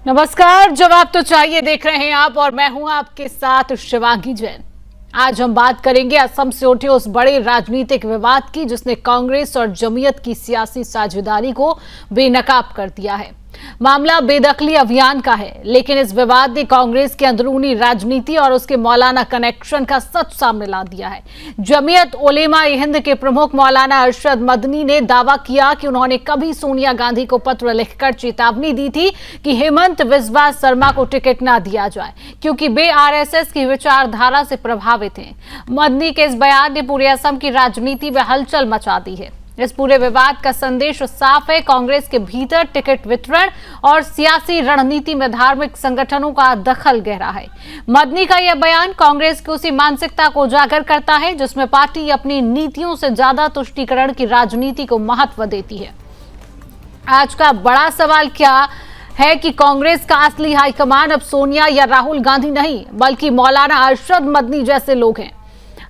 नमस्कार। जवाब तो चाहिए देख रहे हैं आप और मैं हूं आपके साथ शिवांगी जैन। आज हम बात करेंगे असम से उठे उस बड़े राजनीतिक विवाद की जिसने कांग्रेस और जमीयत की सियासी साझेदारी को बेनकाब कर दिया है। मामला बेदखली अभियान का है, लेकिन इस विवाद ने कांग्रेस की अंदरूनी राजनीति और उसके मौलाना कनेक्शन का सच सामने ला दिया है। जमीयत उलेमा ए हिंद के प्रमुख मौलाना अरशद मदनी ने दावा किया कि उन्होंने कभी सोनिया गांधी को पत्र लिखकर चेतावनी दी थी कि हेमंत बिस्वा शर्मा को टिकट न दिया जाए, क्योंकि वे आरएसएस की विचारधारा से प्रभावित हैं। मदनी के इस बयान ने पूरे असम की राजनीति में हलचल मचा दी है। इस पूरे विवाद का संदेश साफ है। कांग्रेस के भीतर टिकट वितरण और सियासी रणनीति में धार्मिक संगठनों का दखल गहरा है। मदनी का यह बयान कांग्रेस की उसी मानसिकता को उजागर करता है जिसमें पार्टी अपनी नीतियों से ज्यादा तुष्टीकरण की राजनीति को महत्व देती है। आज का बड़ा सवाल क्या है कि कांग्रेस का असली हाईकमान अब सोनिया या राहुल गांधी नहीं, बल्कि मौलाना अरशद मदनी जैसे लोग हैं।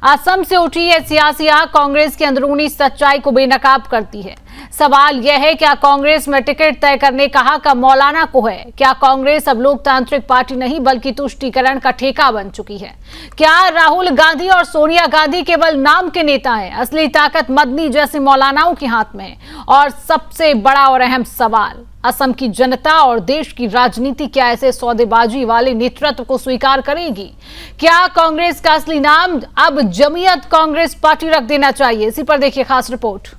असम से उठी यह सियासी आग कांग्रेस की अंदरूनी सच्चाई को बेनकाब करती है। सवाल यह है, क्या कांग्रेस में टिकट तय करने का हक अब मौलाना को है? क्या कांग्रेस अब लोकतांत्रिक पार्टी नहीं बल्कि तुष्टीकरण का ठेका बन चुकी है? क्या राहुल गांधी और सोनिया गांधी केवल नाम के नेता हैं? असली ताकत मदनी जैसे मौलानाओं के हाथ में है। और सबसे बड़ा और अहम सवाल, असम की जनता और देश की राजनीति क्या ऐसे सौदेबाजी वाले नेतृत्व को स्वीकार करेगी? क्या कांग्रेस का असली नाम अब जमीयत कांग्रेस पार्टी रख देना चाहिए? इसी पर देखिए खास रिपोर्ट।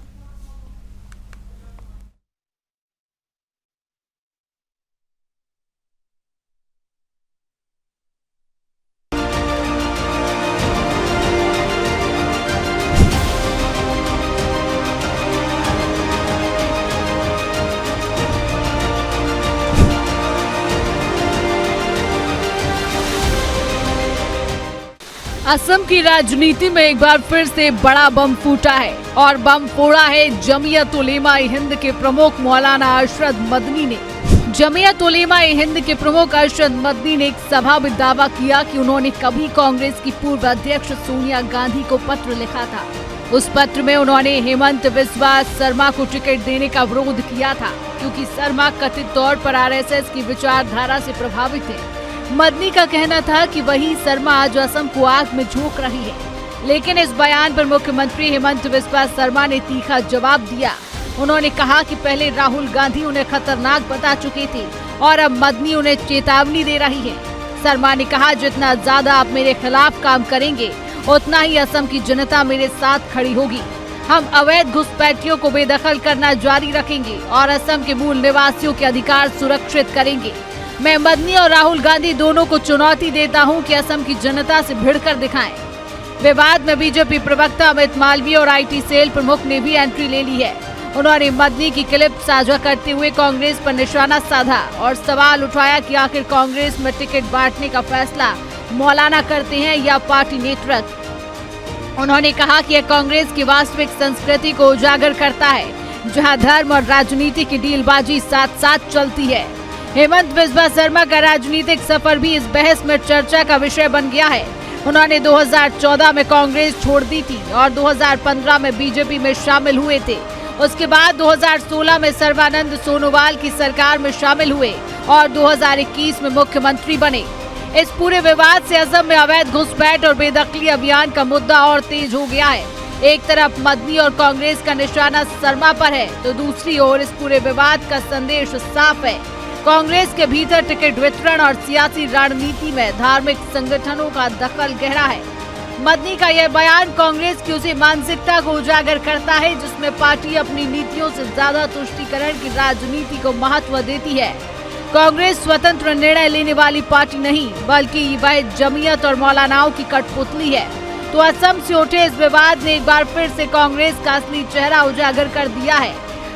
असम की राजनीति में एक बार फिर से बड़ा बम फूटा है और बम फोड़ा है जमीयत उलेमा ए हिंद के प्रमुख मौलाना अरशद मदनी ने। जमीयत उलेमा ए हिंद के प्रमुख अरशद मदनी ने एक सभा में दावा किया कि उन्होंने कभी कांग्रेस की पूर्व अध्यक्ष सोनिया गांधी को पत्र लिखा था। उस पत्र में उन्होंने हेमंत बिस्वा शर्मा को टिकट देने का विरोध किया था, क्योंकि शर्मा कथित तौर पर आरएसएस की विचारधारा से प्रभावित है। मदनी का कहना था कि वही शर्मा आज असम को आग में झोंक रही है। लेकिन इस बयान पर मुख्यमंत्री हेमंत बिस्वा शर्मा ने तीखा जवाब दिया। उन्होंने कहा कि पहले राहुल गांधी उन्हें खतरनाक बता चुके थे और अब मदनी उन्हें चेतावनी दे रही है। शर्मा ने कहा, जितना ज्यादा आप मेरे खिलाफ काम करेंगे उतना ही असम की जनता मेरे साथ खड़ी होगी। हम अवैध घुसपैठियों को बेदखल करना जारी रखेंगे और असम के मूल निवासियों के अधिकार सुरक्षित करेंगे। मैं मदनी और राहुल गांधी दोनों को चुनौती देता हूं कि असम की जनता से भिड़कर दिखाएं। विवाद में बीजेपी प्रवक्ता अमित मालवीय और आईटी सेल प्रमुख ने भी एंट्री ले ली है। उन्होंने मदनी की क्लिप साझा करते हुए कांग्रेस पर निशाना साधा और सवाल उठाया कि आखिर कांग्रेस में टिकट बांटने का फैसला मौलाना करते हैं या पार्टी नेतृत्व। उन्होंने कहा कि यह कांग्रेस की वास्तविक संस्कृति को उजागर करता है, जहां धर्म और राजनीति की डीलबाजी साथ साथ चलती है। हेमंत बिस्वा शर्मा का राजनीतिक सफर भी इस बहस में चर्चा का विषय बन गया है। उन्होंने 2014 में कांग्रेस छोड़ दी थी और 2015 में बीजेपी में शामिल हुए थे। उसके बाद 2016 में सर्बानंद सोनोवाल की सरकार में शामिल हुए और 2021 में मुख्यमंत्री बने। इस पूरे विवाद से असम में अवैध घुसपैठ और बेदखली अभियान का मुद्दा और तेज हो गया है। एक तरफ मदनी और कांग्रेस का निशाना शर्मा पर है, तो दूसरी ओर इस पूरे विवाद का संदेश साफ है। कांग्रेस के भीतर टिकट वितरण और सियासी रणनीति में धार्मिक संगठनों का दखल गहरा है। मदनी का यह बयान कांग्रेस की उसी मानसिकता को उजागर करता है जिसमें पार्टी अपनी नीतियों से ज्यादा तुष्टीकरण की राजनीति को महत्व देती है। कांग्रेस स्वतंत्र निर्णय लेने वाली पार्टी नहीं, बल्कि वह जमीयत और मौलानाओं की कठपुतली है। तो असम से उठे इस विवाद ने एक बार फिर से कांग्रेस का असली चेहरा उजागर कर दिया है।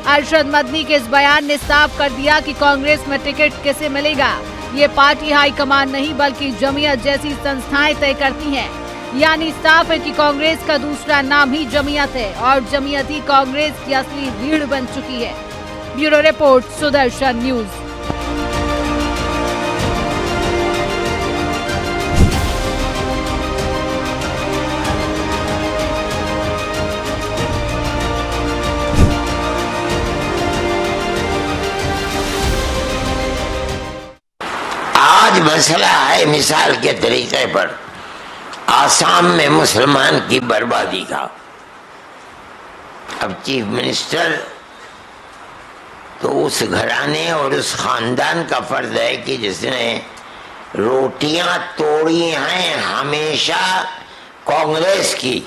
अरशद मदनी के इस बयान ने साफ कर दिया कि कांग्रेस में टिकट किसे मिलेगा ये पार्टी हाईकमान नहीं बल्कि जमीयत जैसी संस्थाएं तय करती हैं। यानी साफ है कि कांग्रेस का दूसरा नाम ही जमीयत है और जमीयत ही कांग्रेस की असली रीढ़ बन चुकी है। Bureau report, Sudarshan news. आज मसला है मिसाल के तरीके पर आसाम में मुसलमान की बर्बादी का। अब चीफ मिनिस्टर तो उस घराने और उस खानदान का फर्ज है कि जिसने रोटियां तोड़ी हैं हमेशा कांग्रेस की,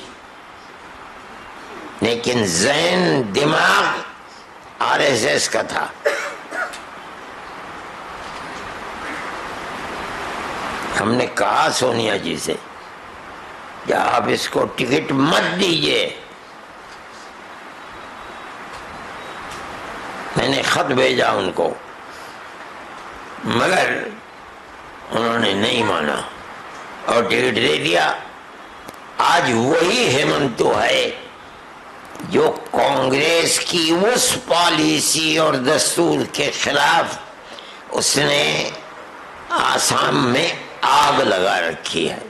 लेकिन ज़हन दिमाग आरएसएस का था। हमने कहा सोनिया जी से कि आप इसको टिकट मत दीजिए। मैंने खत भेजा उनको, मगर उन्होंने नहीं माना और टिकट दे दिया। आज वही हेमंत है जो कांग्रेस की उस पॉलिसी और दस्तूर के खिलाफ उसने आसाम में आग लगा रखी है।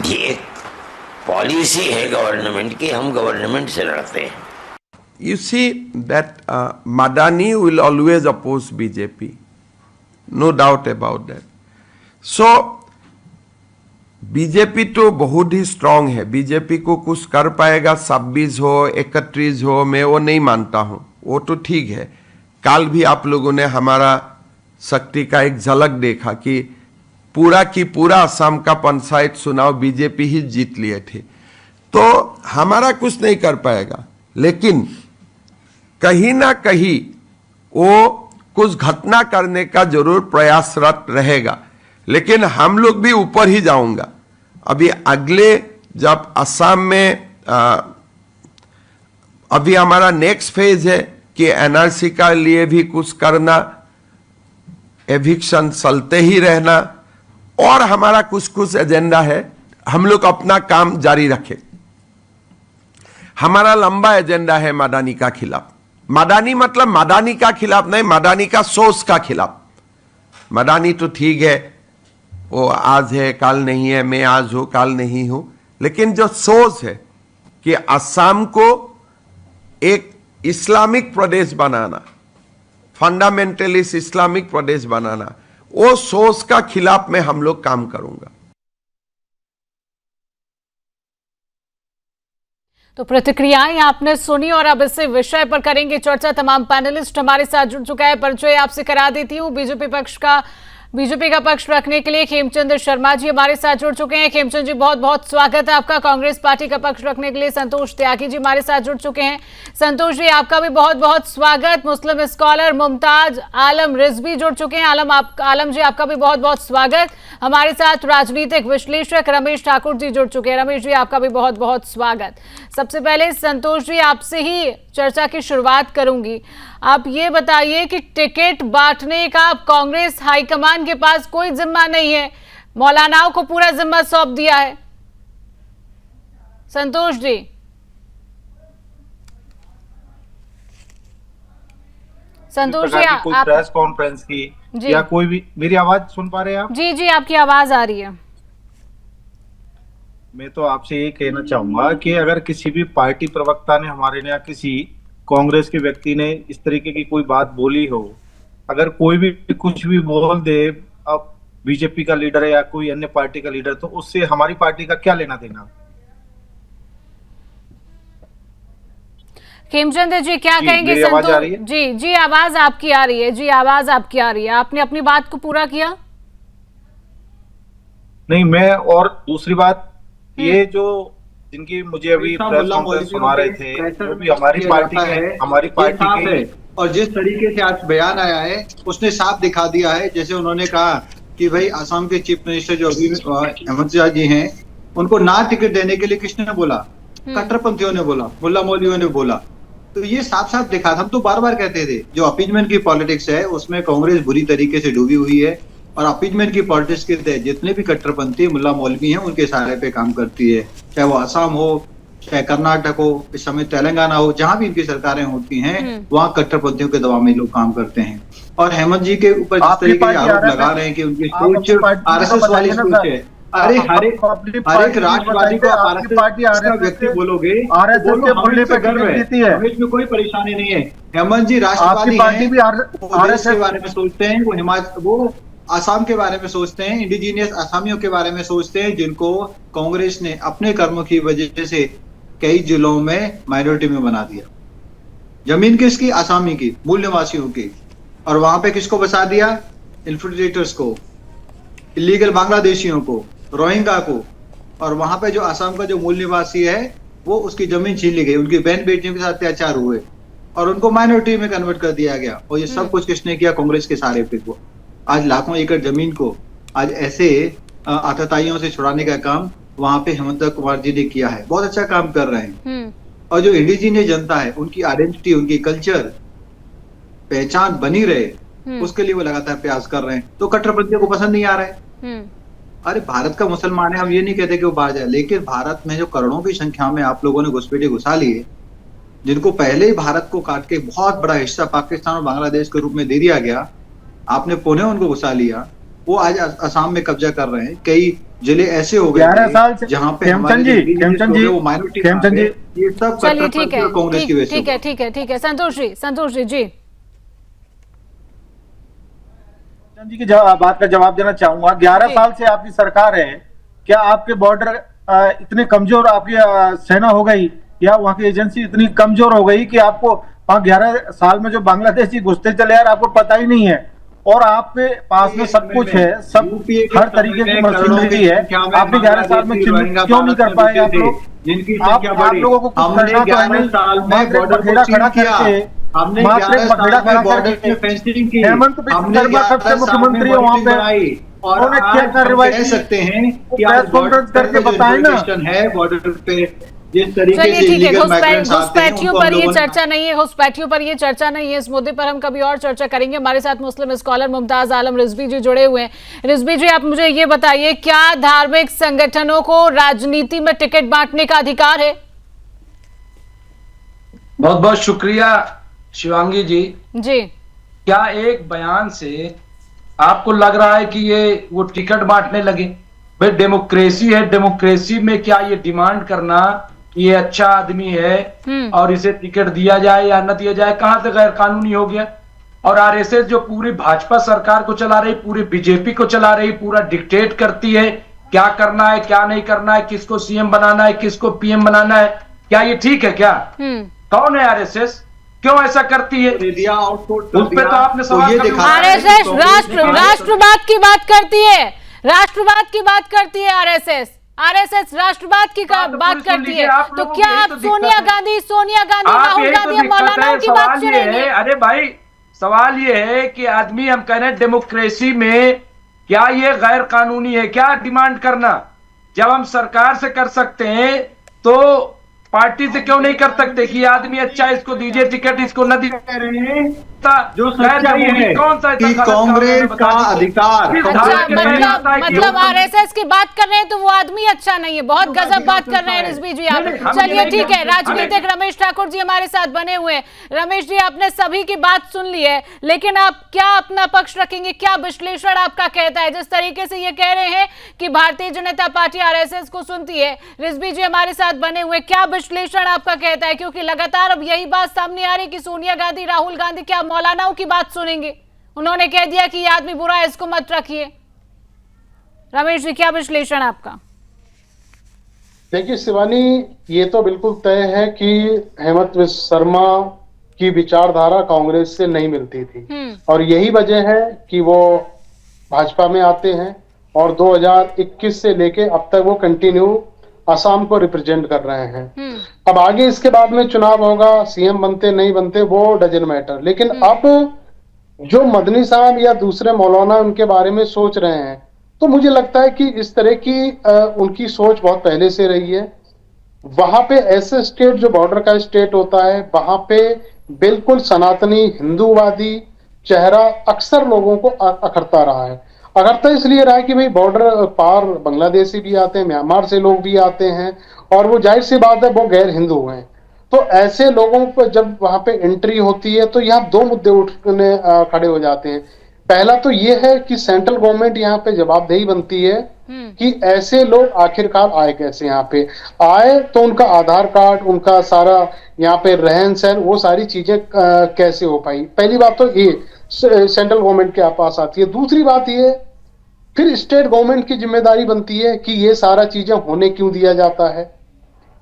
ये एक पॉलिसी है गवर्नमेंट की, हम गवर्नमेंट से लड़ते हैं। You see that Madani will always oppose BJP, no doubt about that. So BJP तो बहुत ही स्ट्रांग है, बीजेपी को कुछ कर पाएगा 26 हो 31 हो, मैं वो नहीं मानता हूं। वो तो ठीक है, कल भी आप लोगों ने हमारा शक्ति का एक झलक देखा कि पूरा की पूरा असम का पंचायत चुनाव बीजेपी ही जीत लिए थे। तो हमारा कुछ नहीं कर पाएगा, लेकिन कहीं ना कहीं वो कुछ घटना करने का जरूर प्रयासरत रहेगा, लेकिन हम लोग भी ऊपर ही जाऊंगा। अभी अगले जब असम में अभी हमारा नेक्स्ट फेज है कि एनआरसी का लिए भी कुछ करना, एविक्शन चलते ही रहना, और हमारा कुछ कुछ एजेंडा है। हम लोग अपना काम जारी रखें। हमारा लंबा एजेंडा है मदानी का खिलाफ। मदानी मतलब मदानी का खिलाफ नहीं, मदानी का सोच का खिलाफ। मदानी तो ठीक है, वो आज है कल नहीं है, मैं आज हूं कल नहीं हूं, लेकिन जो सोच है कि असम को एक इस्लामिक प्रदेश बनाना, फंडामेंटलिस्ट इस्लामिक प्रदेश बनाना, वो सोच का खिलाफ में हम लोग काम करूंगा। तो प्रतिक्रियाएं आपने सुनी और अब इस विषय पर करेंगे चर्चा। तमाम पैनलिस्ट हमारे साथ जुड़ चुका है। परिचय आपसे करा देती हूं। बीजेपी का पक्ष रखने के लिए खेमचंद शर्मा जी हमारे साथ जुड़ चुके हैं। खेमचंद जी, बहुत बहुत स्वागत है आपका। कांग्रेस पार्टी का पक्ष रखने के लिए संतोष त्यागी जी हमारे साथ जुड़ चुके हैं। संतोष जी, आपका भी बहुत बहुत स्वागत। मुस्लिम स्कॉलर मुमताज आलम रिजवी जुड़ चुके हैं। आलम जी, आपका भी बहुत बहुत स्वागत। हमारे साथ राजनीतिक विश्लेषक रमेश ठाकुर जी जुड़ चुके हैं। रमेश जी, आपका भी बहुत बहुत स्वागत। सबसे पहले संतोष जी, आपसे ही चर्चा की शुरुआत करूंगी। आप ये बताइए कि टिकट बांटने का कांग्रेस हाईकमान के पास कोई जिम्मा नहीं है, मौलानाओं को पूरा जिम्मा सौंप दिया है। संतोष जी, आप प्रेस कॉन्फ्रेंस की या कोई भी, मेरी आवाज सुन पा रहे हैं आप? जी जी, आपकी आवाज आ रही है। मैं तो आपसे ये कहना चाहूंगा कि अगर किसी भी पार्टी प्रवक्ता ने हमारे यहाँ किसी कांग्रेस के व्यक्ति ने इस तरीके की कोई बात बोली हो, अगर कोई भी कुछ भी बोल दे, अब बीजेपी का लीडर है या कोई अन्य पार्टी का लीडर, तो उससे हमारी पार्टी का क्या लेना देना? खेमचंद जी, क्या कहेंगे? संतोष जी, जी आवाज आपकी आ रही है। जी, आवाज आपकी आ रही है। आपने अपनी बात को पूरा किया? नहीं, मैं, और दूसरी बात ये जो जिनकी मुझे अभी प्रेस कॉन्फ्रेंस सुना रहे थे, वो भी हमारी पार्टी के, और जिस तरीके से आज बयान आया है उसने साफ दिखा दिया है। जैसे उन्होंने कहा कि भाई असम के चीफ मिनिस्टर जो अभी हेमंत जी हैं, उनको ना टिकट देने के लिए किसने बोला? कट्टरपंथियों ने बोला, मुल्ला मौलवियों ने बोला। तो ये साफ साफ दिखा। हम तो बार बार कहते थे जो अपीजमेंट की पॉलिटिक्स है उसमें कांग्रेस बुरी तरीके से डूबी हुई है, और अपीजमेंट की पॉलिटिक्स के तहत जितने भी कट्टरपंथी मुल्ला मौलवी हैं उनके सहारे पे काम करती है, चाहे वो असम हो, चाहे कर्नाटक हो, इस समय तेलंगाना हो, जहां भी इनकी सरकारें होती हैं वहां कट्टरपंथियों के दबाव में लोग काम करते हैं। और हेमंत जी के ऊपर जिस तरीके के आरोप लगा रहे हैं कि उनकी सोच आरएसएस वाली सोच है, अरे हर एक राष्ट्रवादी को आपकी पार्टी व्यक्ति बोलोगे, आरएसएस के बोलने पे गर्व देती है, हमें इसमें कोई परेशानी नहीं है। हेमंत जी राष्ट्रवादी पार्टी भी आरएसएस के बारे में सोचते हैं, वो आसाम के बारे में सोचते हैं, इंडिजीनियस आसामियों के बारे में सोचते हैं, जिनको कांग्रेस ने अपने कर्मों की वजह से कई जिलों में माइनॉरिटी में बना दिया। जमीन किसकी? आसामी की, मूल निवासियों की। और वहां पे किसको बसा दिया? इन्फिल्ट्रेटर्स को, इलीगल बांग्लादेशियों को, रोहिंगा को। और वहां पे जो आसाम का जो मूल निवासी है वो उसकी जमीन छीन ली गई, उनकी बहन बेटियों के साथ अत्याचार हुए और उनको माइनॉरिटी में कन्वर्ट कर दिया गया। और ये सब कुछ किसने किया? कांग्रेस के सारे पे को। आज लाखों एकड़ जमीन को आज ऐसे आतताइयों से छुड़ाने का काम वहां पे हेमंत कुमार जी ने किया है। बहुत अच्छा काम कर रहे हैं। और जो इंडिजिनियस जनता है, उनकी आइडेंटिटी, उनकी कल्चर, पहचान बनी रहे, उसके लिए वो लगातार प्रयास कर रहे हैं। तो कट्टरपंथियों को पसंद नहीं आ रहा है। अरे भारत का मुसलमान है, हम ये नहीं कहते कि वो बाहर जाए, लेकिन भारत में जो करोड़ों की संख्या में आप लोगों ने घुसपैठे घुसा लिए, जिनको पहले ही भारत को काट के बहुत बड़ा हिस्सा पाकिस्तान और बांग्लादेश के रूप में दे दिया गया, आपने पुनः उनको घुसा लिया। वो आज असम में कब्जा कर रहे हैं। कई जिले ऐसे हो गए 11 साल से जहाँ पे खेमचंद जी वो माइनॉरिटी, ये सब चलिए ठीक है, कांग्रेस की वजह से। ठीक है संतोष जी जी की बात का जवाब देना चाहूंगा। 11 साल से आपकी सरकार है, क्या आपके बॉर्डर इतने कमजोर, आपकी सेना हो गई या वहां की एजेंसी इतनी कमजोर हो गई कि आपको वहां 11 साल में जो बांग्लादेशी घुसते चले यार आपको पता ही नहीं है? और आपके पास में सब कुछ है, सब हर तरीके की मशीनरी है, आपने 11 साल में चिन्हित क्यों नहीं कर पाए आप लोग? आप लोगों को कुछ करना तो है नहीं, मात्र बखेड़ा खड़ा करके, हेमंत बिस्वा शर्मा सबसे मुख्यमंत्री है वहाँ पे, उन्होंने क्या कार्रवाई कह सकते हैं कि प्रेस कॉन्फ्रेंस करके बताए ना। है बॉर्डर पे जिस तरीके चलिए से ठीक है, illegal migrants आते हैं, घुसपैठियों उनको पर हम ये लोगों ने- चर्चा नहीं है, घुसपैठियों पर ये चर्चा नहीं है। इस मुद्दे पर हम कभी और चर्चा करेंगे। हमारे साथ मुस्लिम स्कॉलर मुमताज आलम रिजवी जी जुड़े हुए हैं। रिजवी जी, आप मुझे ये बताइए, क्या धार्मिक संगठनों को राजनीति में टिकट बांटने का अधिकार है? बहुत बहुत शुक्रिया शिवांगी जी। क्या एक बयान से आपको लग रहा है कि ये वो टिकट बांटने लगे? भाई डेमोक्रेसी है, डेमोक्रेसी में क्या ये डिमांड करना कि ये अच्छा आदमी है और इसे टिकट दिया जाए या न दिया जाए, कहां से गैर कानूनी हो गया? और आरएसएस जो पूरी भाजपा सरकार को चला रही, पूरी बीजेपी को चला रही, पूरा डिक्टेट करती है क्या करना है क्या नहीं करना है, किसको सीएम बनाना है, किसको पीएम बनाना है, क्या ये ठीक है? क्या कौन है आरएसएस? क्यों ऐसा करती है? उस पे तो आपने सवाल आरएसएस राष्ट्रवाद की बात करती है, राष्ट्रवाद की बात करती है आरएसएस राष्ट्रवाद की बात करती है। तो क्या आप सोनिया गांधी, राहुल गांधी, मौलानाओं की बात सुनेंगे? अरे भाई, सवाल ये है कि आदमी, हम कह रहे हैं डेमोक्रेसी में क्या ये गैर कानूनी है क्या डिमांड करना? जब हम सरकार से कर सकते हैं तो पार्टी से क्यों नहीं कर सकते कि आदमी अच्छा है, इसको दीजिए टिकट, इसको न दीजिए? जो सच्चाई है कौन सा कि कांग्रेस का अधिकार, अच्छा, मतलब आरएसएस की बात कर रहे हैं तो वो आदमी अच्छा नहीं है। बहुत गजब बात कर रहे हैं रिजवी जी आप। चलिए ठीक है, राजनीतिक रमेश ठाकुर जी हमारे साथ बने हुए हैं। रमेश जी, आपने सभी की बात सुन ली है, लेकिन आप क्या अपना पक्ष रखेंगे? क्या विश्लेषण आपका कहता है? जिस तरीके से ये कह रहे हैं कि भारतीय जनता पार्टी आरएसएस को सुनती है, रिजवी जी हमारे साथ बने हुए, क्या विश्लेषण आपका कहता है? क्योंकि लगातार अब यही बात सामने आ रही है कि सोनिया गांधी, राहुल गांधी क्या मौलानाओं की बात सुनेंगे? उन्होंने कह दिया कि ये आदमी बुरा है, इसको मत रखिए। रमेश जी, क्या विश्लेषण आपका? देखिए शिवानी, ये तो बिल्कुल तय है कि हेमंत बिस्वा शर्मा की विचारधारा कांग्रेस से नहीं मिलती थी और यही वजह है कि वो भाजपा में आते हैं और 2021 से लेके अब तक वो कंटिन्यू असम को रिप्रेजेंट कर रहे हैं। अब आगे इसके बाद में चुनाव होगा, सीएम बनते नहीं बनते वो डजन मैटर, लेकिन अब जो मदनी साहब या दूसरे मौलाना उनके बारे में सोच रहे हैं, तो मुझे लगता है कि इस तरह की उनकी सोच बहुत पहले से रही है। वहां पे ऐसे स्टेट जो बॉर्डर का स्टेट होता है, वहां पे बिल्कुल सनातनी हिंदूवादी चेहरा अक्सर लोगों को अखरता रहा है। अखरता इसलिए रहा है कि भाई बॉर्डर पार बांग्लादेशी भी आते हैं, म्यांमार से लोग भी आते हैं और वो जाहिर सी बात है वो गैर हिंदू हैं। तो ऐसे लोगों पर जब वहां पे एंट्री होती है तो यहाँ दो मुद्दे उठने खड़े हो जाते हैं। पहला तो ये है कि सेंट्रल गवर्नमेंट यहाँ पे जवाबदेही बनती है कि ऐसे लोग आखिरकार आए कैसे यहाँ पे आए, तो उनका आधार कार्ड, उनका सारा यहाँ पे रहन सहन, वो सारी चीजें कैसे हो पाई। पहली बात तो ये सेंट्रल गवर्नमेंट के पास आती है। दूसरी बात ये, फिर स्टेट गवर्नमेंट की जिम्मेदारी बनती है कि ये सारा चीजें होने क्यों दिया जाता है,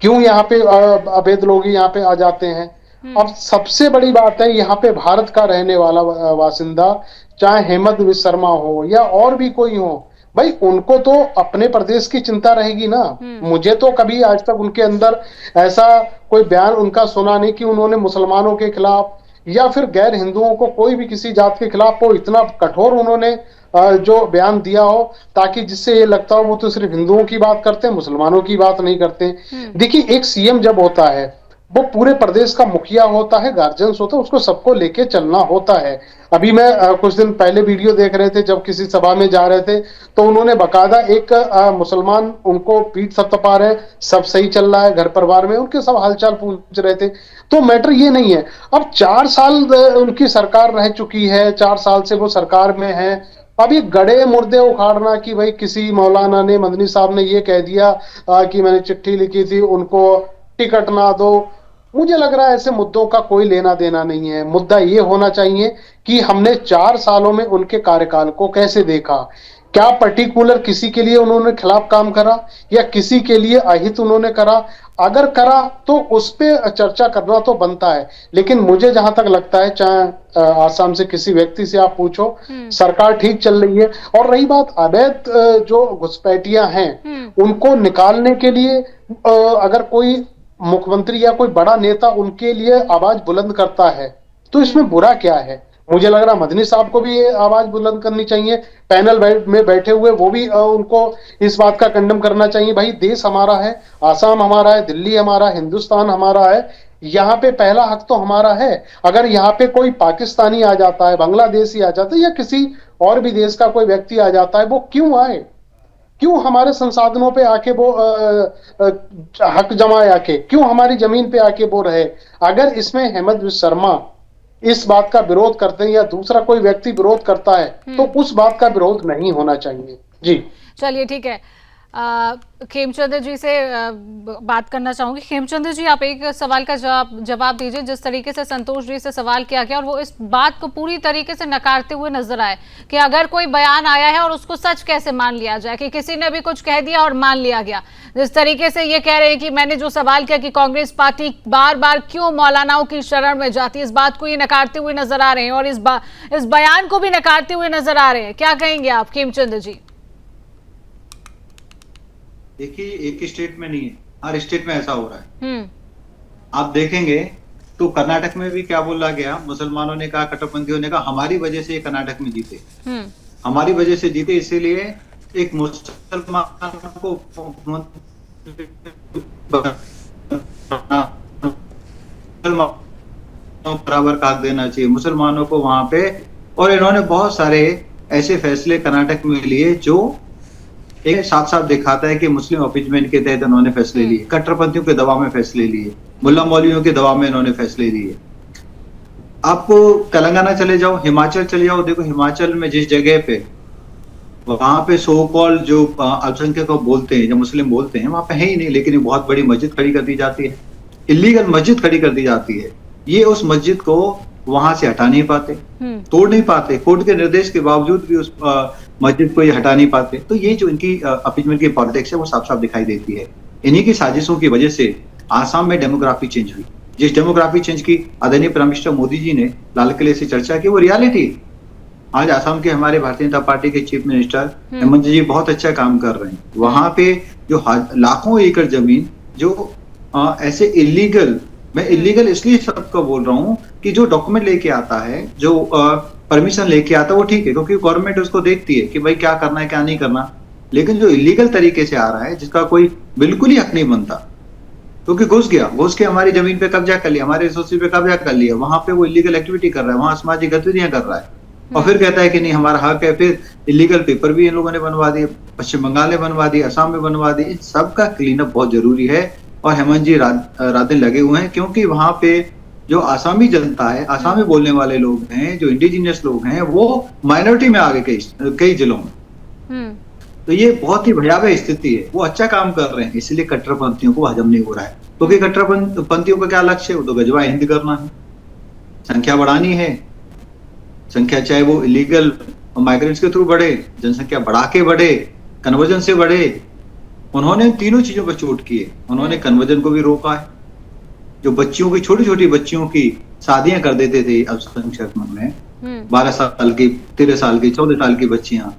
क्यों यहाँ पे अवैध लोग यहाँ पे आ जाते हैं। अब सबसे बड़ी बात है, यहाँ पे भारत का रहने वाला वासिंदा, चाहे हेमंत विश्व शर्मा हो या और भी कोई हो, भाई उनको तो अपने प्रदेश की चिंता रहेगी ना। मुझे तो कभी आज तक उनके अंदर ऐसा कोई बयान उनका सुना नहीं कि उन्होंने मुसलमानों के खिलाफ या फिर गैर हिंदुओं को, कोई भी किसी जात के खिलाफ वो इतना कठोर उन्होंने जो बयान दिया हो, ताकि जिससे ये लगता हो वो तो सिर्फ हिंदुओं की बात करते हैं, मुसलमानों की बात नहीं करते। देखिए, एक सीएम जब होता है वो पूरे प्रदेश का मुखिया होता है, गार्जियंस होता है, उसको सबको लेके चलना होता है। अभी मैं कुछ दिन पहले वीडियो देख रहे थे, जब किसी सभा में जा रहे थे तो उन्होंने बकायदा एक मुसलमान उनको पीठ थपथपा रहे, सब सही चल रहा है घर परिवार में, उनके सब हालचाल पूछ रहे थे। तो मैटर ये नहीं है। अब 4 साल उनकी सरकार रह चुकी है, 4 साल से वो सरकार में है। अब ये गड़े मुर्दे उखाड़ना कि भाई किसी मौलाना ने, मदनी साहब ने ये कह दिया कि मैंने चिट्ठी लिखी थी, उनको टिकट ना दो, मुझे लग रहा है ऐसे मुद्दों का कोई लेना देना नहीं है। मुद्दा ये होना चाहिए कि हमने 4 सालों में उनके कार्यकाल को कैसे देखा, क्या पर्टिकुलर किसी के लिए उन्होंने खिलाफ काम करा या किसी के लिए अहित उन्होंने करा। अगर करा तो उस पर चर्चा करना तो बनता है, लेकिन मुझे जहां तक लगता है, चाहे आसाम से किसी व्यक्ति से आप पूछो, सरकार ठीक चल रही है। और रही बात अवैध जो घुसपैठियां हैं, उनको निकालने के लिए अगर कोई मुख्यमंत्री या कोई बड़ा नेता उनके लिए आवाज बुलंद करता है तो इसमें बुरा क्या है। मुझे लग रहा मदनी साहब को भी ये आवाज बुलंद करनी चाहिए, पैनल में बैठे हुए वो भी उनको इस बात का कंडम करना चाहिए। भाई देश हमारा है, आसाम हमारा है, दिल्ली हमारा, हिंदुस्तान हमारा है, यहाँ पे पहला हक तो हमारा है। अगर यहाँ पे कोई पाकिस्तानी आ जाता है, बांग्लादेशी आ जाता है या किसी और भी देश का कोई व्यक्ति आ जाता है, वो क्यों आए, क्यों हमारे संसाधनों पे आके वो हक जमाए आके, क्यों हमारी जमीन पे आके वो रहे। अगर इसमें हेमंत विश्व शर्मा इस बात का विरोध करते हैं या दूसरा कोई व्यक्ति विरोध करता है तो उस बात का विरोध नहीं होना चाहिए। जी चलिए ठीक है। खेमचंद्र जी से बात करना चाहूंगी। खेमचंद्र जी, आप एक सवाल का जवाब दीजिए। जिस तरीके से संतोष जी से सवाल किया गया और वो इस बात को पूरी तरीके से नकारते हुए नजर आए कि अगर कोई बयान आया है और उसको सच कैसे मान लिया जाए, कि किसी ने भी कुछ कह दिया और मान लिया गया। जिस तरीके से ये कह रहे हैं कि मैंने जो सवाल किया कि कांग्रेस पार्टी बार बार क्यों मौलानाओं की शरण में जाती है, इस बात को ये नकारते हुए नजर आ रहे हैं और इस बयान को भी नकारते हुए नजर आ रहे हैं। क्या कहेंगे आप खेमचंद्र जी? देखिए, एक ही स्टेट में नहीं है, हर स्टेट में ऐसा हो रहा है। आप देखेंगे तो कर्नाटक में भी क्या बोला गया, मुसलमानों ने कहा, कट्टरपंथियों ने कहा हमारी वजह से ये कर्नाटक में जीते, हमारी वजह से जीते, इसीलिए एक मुसलमान को बराबर का हक देना चाहिए मुसलमानों को वहां पे। और इन्होंने बहुत सारे ऐसे फैसले कर्नाटक में लिए जो एक साफ साफ दिखाता है कि मुस्लिम अपीजमेंट के तहत इन्होंने फैसले लिए, कट्टरपंथियों के दबाव में फैसले लिए, मुल्ला मौलवियों के दबाव में इन्होंने फैसले लिए। आपको तेलंगाना चले जाओ, हिमाचल चले जाओ, देखो हिमाचल में जिस जगह पे वहां पे सो कॉल जो अल्पसंख्यक बोलते हैं, जो मुस्लिम बोलते हैं, वहां पे है ही नहीं, लेकिन बहुत बड़ी मस्जिद खड़ी कर दी जाती है, इलीगल मस्जिद खड़ी कर दी जाती है। ये उस मस्जिद को वहां से हटा नहीं पाते, तोड़ नहीं पाते, कोर्ट के निर्देश के बावजूद भी उस मस्जिद को ये हटा नहीं पाते। तो ये जो इनकी अपीजमेंट की पॉलिटिक्स है वो साफ साफ दिखाई देती है। इन्हीं की साजिशों की वजह से आसाम में डेमोग्राफी चेंज हुई। जिस डेमोग्राफी चेंज की आदरणीय प्राइम मिनिस्टर मोदी जी ने लाल किले से चर्चा की, वो रियलिटी। आज आसाम के हमारे भारतीय जनता पार्टी के चीफ मिनिस्टर हेमंत जी बहुत अच्छा काम कर रहे हैं। वहां पे जो लाखों एकड़ जमीन जो ऐसे इलीगल, मैं इलीगल इसलिए सबको बोल रहा हूँ कि जो डॉक्यूमेंट लेके आता है, जो परमिशन लेके आता है, वो ठीक है, क्योंकि गवर्नमेंट उसको देखती है कि भाई क्या करना है क्या नहीं करना। लेकिन जो इलीगल तरीके से आ रहा है, जिसका कोई बिल्कुल ही हक नहीं बनता, क्योंकि घुस के हमारी जमीन पे कब्जा कर लिया, हमारे रिसोर्सेज पे कब्जा कर लिया, वहां पे वो इलीगल एक्टिविटी कर रहा है, वहां सामाजिक गतिविधियां कर रहा है, और फिर कहता है कि नहीं हमारा हक है। फिर इलीगल पेपर भी इन लोगों ने बनवा दिए, पश्चिम बंगाल ने बनवा दिए, असम में बनवा दिए। इन सबका क्लीन अप बहुत जरूरी है और हेमंत जी रात दिन लगे हुए हैं, क्योंकि वहां पे जो आसामी जनता है, आसामी बोलने वाले लोग हैं, जो इंडिजिनियस लोग हैं, वो माइनॉरिटी में आ गए कई जिलों में। तो ये बहुत ही भयावह स्थिति है। वो अच्छा काम कर रहे हैं, इसलिए कट्टरपंथियों को हजम नहीं हो रहा है, क्योंकि कट्टरपंथियों का क्या लक्ष्य है? वो तो गजवा हिंद करना है, संख्या बढ़ानी है। संख्या चाहे वो इलीगल माइग्रेंट्स के थ्रू बढ़े, जनसंख्या बढ़ा के बढ़े, कन्वर्जन से बढ़े। उन्होंने तीनों चीजों पर चोट की है। उन्होंने कन्वर्जन को भी रोका है, जो बच्चियों की, छोटी छोटी बच्चियों की शादियां कर देते थे अल्पसंख्यक में, 12 साल की, 13 साल की, 14 साल की बच्चियां,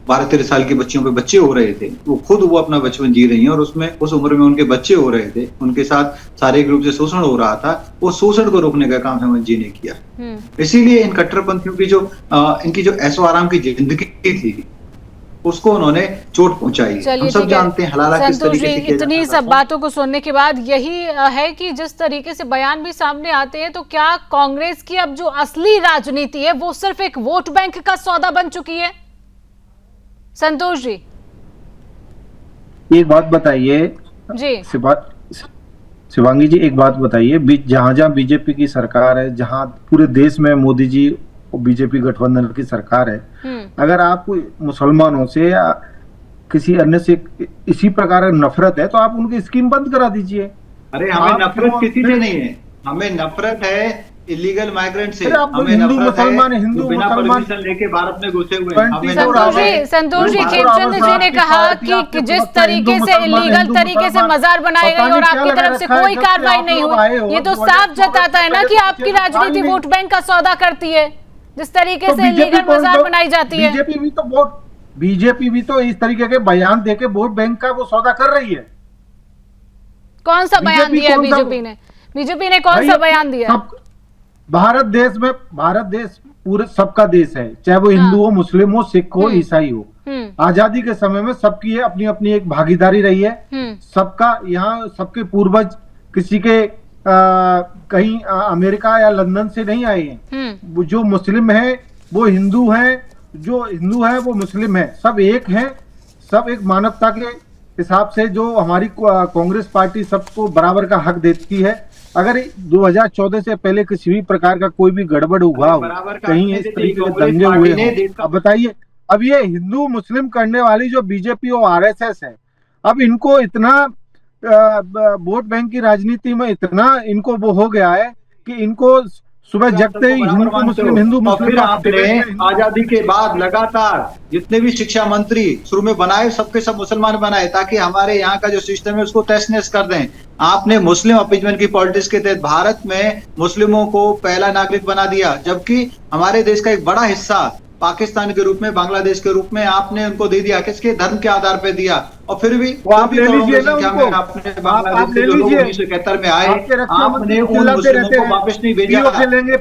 12-13 साल की बच्चियों पे बच्चे हो रहे थे। वो अपना बचपन जी रही हैं और उसमें उस उम्र में उनके बच्चे हो रहे थे, उनके साथ शारीरिक रूप से शोषण हो रहा था। वो शोषण को रोकने का काम हेमंत जी ने किया। इसीलिए इन कट्टरपंथियों की जो इनकी जो ऐशो आराम की जिंदगी थी, उसको उन्होंने चोट पहुंचाई। हम सब जानते हैं हलाला किस तरीके से किया इतनी सब बातों को सुनने के बाद यही है कि जिस तरीके से बयान भी सामने आते हैं, तो क्या कांग्रेस की अब जो असली राजनीति है वो सिर्फ एक वोट बैंक का सौदा बन चुकी है? संतोष जी, एक बात बताइए जी शिवांगी जी, एक बात बताइए, जहां जहां बीजेपी की सरकार है, जहां पूरे देश में मोदी जी और बीजेपी गठबंधन की सरकार है, अगर आप मुसलमानों से या किसी अन्य से इसी प्रकार नफरत है तो आप उनकी स्कीम बंद करा दीजिए। अरे हमें नफरत किसी से नहीं है, हमें नफरत है इलीगल माइग्रेंट से। हमें हिंदू मुसलमान बिना परमिशन लेके भारत में घुसे हुए हैं। संतोष जी, खेमचंद जी ने कहा कि जिस तरीके से इलीगल तरीके से मजार बनाए गए और आपकी तरफ से कोई कार्रवाई नहीं हुई, ये तो साफ जताता है ना कि आपकी राजनीति वोट बैंक का सौदा करती है, जिस तरीके से इलीगल मजार बनाई जाती है। बीजेपी भी तो इस तरीके के बयान देके वोट बैंक का वो सौदा कर रही है। कौन सा बयान दिया बीजेपी ने? बीजेपी ने कौन सा बयान दिया? भारत देश पूरे सबका देश है, चाहे वो हिंदू हो, मुस्लिम हो, सिख हो, ईसाई हो। आजादी के समय में सबकी अपनी अपनी एक भागीदारी रही है। सबका यहाँ सबके पूर्वज किसी के कहीं अमेरिका या लंदन से नहीं आए हैं। जो मुस्लिम है वो हिंदू है, जो हिंदू है वो मुस्लिम है, सब एक हैं। सब एक मानवता के हिसाब से जो हमारी कांग्रेस पार्टी सबको बराबर का हक देती है। अगर 2014 से पहले किसी भी प्रकार का कोई भी गड़बड़ हुआ हो, कहीं इस तरीके के दंगे हुए हो, अब बताइए, अब ये हिंदू मुस्लिम करने वाली जो बीजेपी और आरएसएस है, अब इनको इतना वोट बैंक की राजनीति में इतना इनको वो हो गया है कि इनको सुबह जगते ही हिंदू मुस्लिम फिर आपने आजादी के बाद लगातार जितने भी शिक्षा मंत्री शुरू में बनाए, सबके सब मुसलमान बनाए, ताकि हमारे यहाँ का जो सिस्टम है उसको तहस नहस कर दें। आपने मुस्लिम अपीजमेंट की पॉलिटिक्स के तहत भारत में मुस्लिमों को पहला नागरिक बना दिया, जबकि हमारे देश का एक बड़ा हिस्सा पाकिस्तान के रूप में, बांग्लादेश के रूप में आपने उनको दे दिया। किसके धर्म के आधार पर दिया? और फिर भी आप ले लीजिए ना उनको, आपने बांग्लादेश से जो लोग 1971 में आए, आपने उन मुस्लिमों को वापस नहीं भेजा,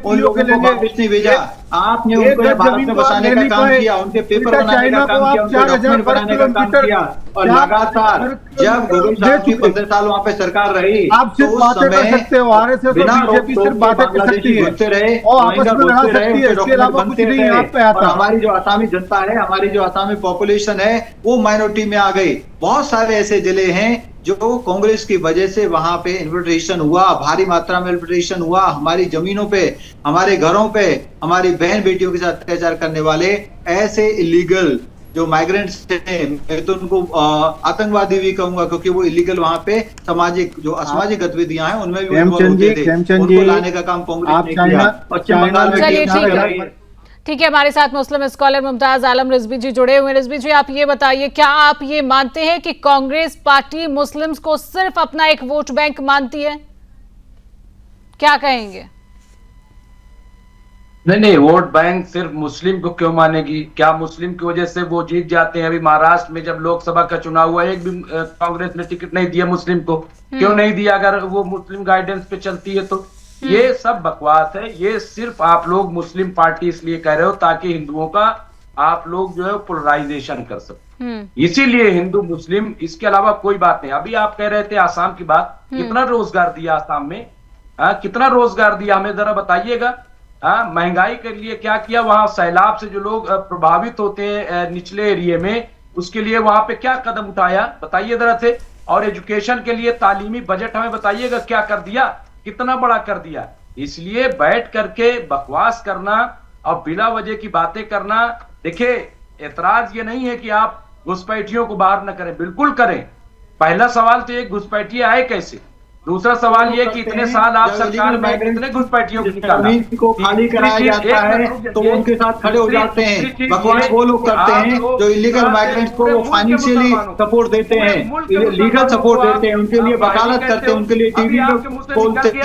उन लोगों को वापस नहीं भेजा। आपने उनको भारत में बसाने का काम किया, उनके पेपर बनाने का काम किया, उनके डॉक्यूमेंट बनाने का काम किया। और लगातार जब गोविंद साहब की 15 साल वहाँ पे सरकार रही, आप सिर्फ बातें कर सकते हो, आरएसएस बिना रोक बांग्लादेशी घुसते रहे, और हमारी जो आसामी जनता है, हमारी जो आसामी पॉपुलेशन है, वो माइनॉरिटी में आ गई। बहुत सारे ऐसे जिले हैं जो कांग्रेस की वजह से वहां पे इन्फिल्ट्रेशन हुआ, भारी मात्रा में इन्फिल्ट्रेशन हुआ। हमारी जमीनों पे, हमारे घरों पे, हमारी बहन बेटियों के साथ अत्याचार करने वाले ऐसे इलीगल जो माइग्रेंट्स हैं, मैं तो उनको आतंकवादी भी कहूंगा, क्योंकि वो इलीगल वहां पे सामाजिक जो असामाजिक गतिविधियां हैं उनमें भी उनको लाने का काम कांग्रेस ने किया। पश्चिम बंगाल में ठीक है, हमारे साथ मुस्लिम स्कॉलर मुमताज आलम रिजवी जी जुड़े हुए हैं। रिजवी जी, आप ये बताइए, क्या आप ये मानते हैं कि कांग्रेस पार्टी मुस्लिम्स को सिर्फ अपना एक वोट बैंक मानती है? क्या कहेंगे? नहीं, वोट बैंक सिर्फ मुस्लिम को क्यों मानेगी? क्या मुस्लिम की वजह से वो जीत जाते हैं? अभी महाराष्ट्र में जब लोकसभा का चुनाव हुआ, एक भी कांग्रेस ने टिकट नहीं दिया मुस्लिम को। क्यों नहीं दिया? अगर वो मुस्लिम गाइडेंस पे चलती है तो। ये सब बकवास है। ये सिर्फ आप लोग मुस्लिम पार्टी इसलिए कह रहे हो ताकि हिंदुओं का आप लोग जो है पोलराइजेशन कर सके, इसीलिए हिंदू मुस्लिम, इसके अलावा कोई बात नहीं। अभी आप कह रहे थे आसाम की बात, कितना रोजगार दिया आसाम में? कितना रोजगार दिया हमें जरा बताइएगा। महंगाई के लिए क्या किया? वहां सैलाब से जो लोग प्रभावित होते हैं निचले एरिया में, उसके लिए वहां पे क्या कदम उठाया बताइए जरा से। और एजुकेशन के लिए तालीमी बजट हमें बताइएगा क्या कर दिया, कितना बड़ा कर दिया। इसलिए बैठ करके बकवास करना और बिना वजह की बातें करना, देखिए एतराज ये नहीं है कि आप घुसपैठियों को बाहर न करें, बिल्कुल करें। पहला सवाल तो ये घुसपैठिए आए कैसे, दूसरा सवाल ये कि इतने साल आप सरकार में कितने घुसपैठियों को निकाला, जमीन को खाली कराया जाता है तो वो उनके साथ खड़े हो जाते हैं। बकवास वो लोग करते हैं जो इलीगल माइग्रेंट्स को फाइनेंशियली सपोर्ट देते हैं, लीगल सपोर्ट देते हैं, उनके लिए वकालत करते हैं, उनके लिए टीवी पे बोलते हैं।